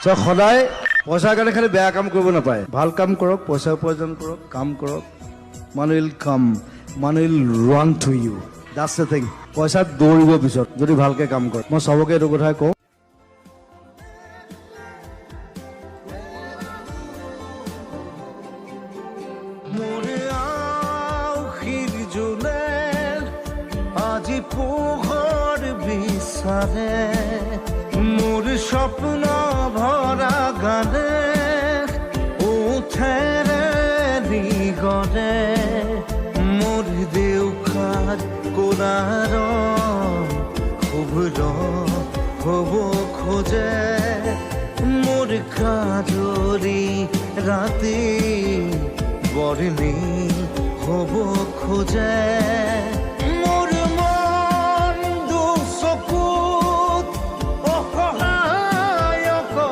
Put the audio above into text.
সদায় পইচাৰ কাৰণে খালি বেয়া কাম কৰিব নাপায়, ভাল কাম কৰক, পইচা উপাৰ্জন কৰক, কাম কৰক, মানুহ উইল কাম, মানুহ will run to you, that's the thing. পইচাত দৌৰিব পিছত যদি ভালকে কাম কৰে। মই চবকে এইটো কথাই কওঁ। আজি পোহৰ বিচাৰে মোৰ স্বপ্ন ভৰা গানে উঠেৰে নিগৰে মোৰ দেউখাত কোলাৰ শুভ্ৰ হ'ব খোজে মোৰ কাজৰি ৰাতি বৰ্ণি হ'ব খোজে।